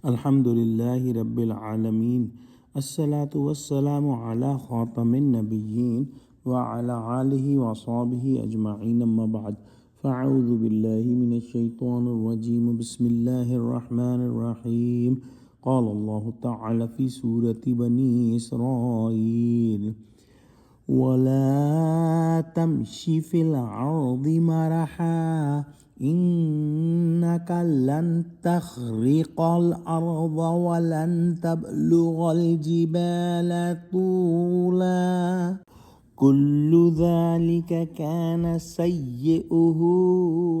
Alhamdulillahi Rabbil Alameen. As-salatu was-salamu ala khatamin nabiyyin wa ala alihi wa sahbihi ajma'in amma ba'd. Fa'udhu billahi minash shaitanir rajim. Bismillahir rahmanir rahim. Qala Allah Ta'ala fi Surah Bani Israel. ولا تمش في الأرض مرحا إنك لن تخرق الأرض ولن تبلغ الجبال طولا كل ذلك كان سيئه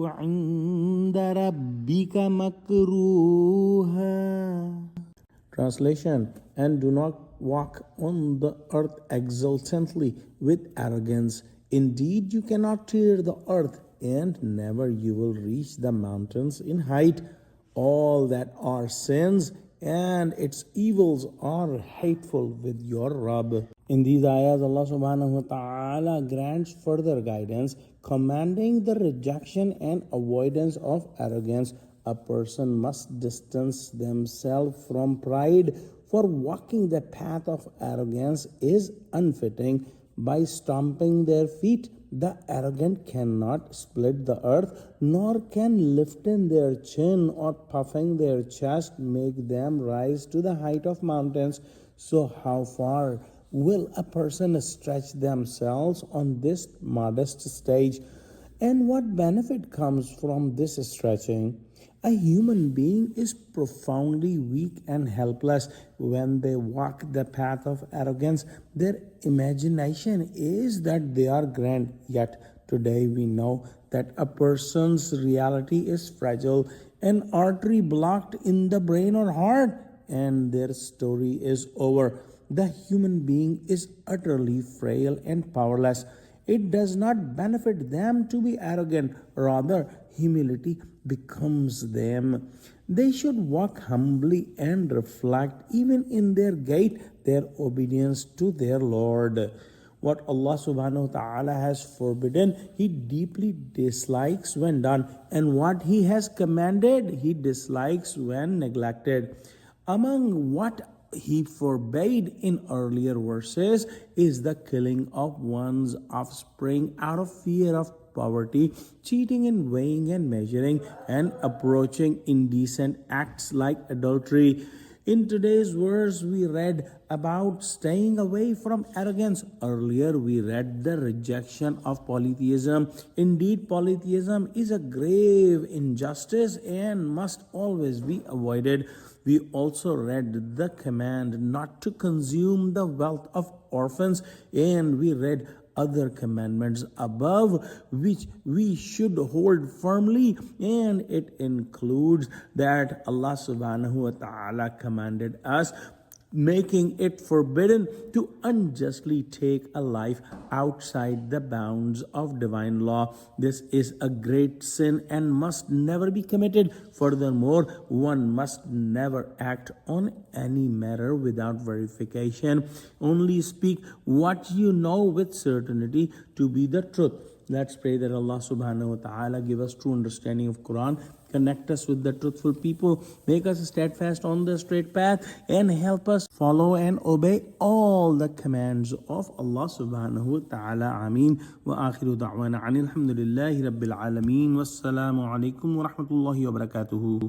عند ربك مكروها. Translation: And do not walk on the earth exultantly with arrogance. Indeed, you cannot tear the earth, and never you will reach the mountains in height. All that are sins and its evils are hateful with your Rabb. In these ayahs, Allah subhanahu wa ta'ala grants further guidance, commanding the rejection and avoidance of arrogance. A person must distance themselves from pride, for walking the path of arrogance is unfitting. By stomping their feet, the arrogant cannot split the earth, nor can lifting their chin or puffing their chest make them rise to the height of mountains. So how far will a person stretch themselves on this modest stage? And what benefit comes from this stretching? A human being is profoundly weak and helpless when they walk the path of arrogance. Their imagination is that they are grand, yet today we know that a person's reality is fragile, an artery blocked in the brain or heart, and their story is over. The human being is utterly frail and powerless. It does not benefit them to be arrogant, rather, humility becomes them. They should walk humbly and reflect, even in their gait, their obedience to their Lord. What Allah subhanahu wa ta'ala has forbidden, He deeply dislikes when done, and what He has commanded, He dislikes when neglected. Among what He forbade in earlier verses is the killing of one's offspring out of fear of poverty, cheating in weighing and measuring, and approaching indecent acts like adultery. In today's verse, we read about staying away from arrogance. Earlier, we read the rejection of polytheism. Indeed, polytheism is a grave injustice and must always be avoided. We also read the command not to consume the wealth of orphans, and we read other commandments above which we should hold firmly, and it includes that Allah subhanahu wa ta'ala commanded us, making it forbidden to unjustly take a life outside the bounds of divine law. This is a great sin and must never be committed. Furthermore, one must never act on any matter without verification. Only speak what you know with certainty to be the truth. Let's pray that Allah subhanahu wa ta'ala give us true understanding of Quran, connect us with the truthful people, make us steadfast on the straight path, and help us follow and obey all the commands of Allah subhanahu wa ta'ala. Ameen. Wa akhiru da'wana anil hamdulillahi rabbil alameen. Wassalamu alaikum wa rahmatullahi wa barakatuhu.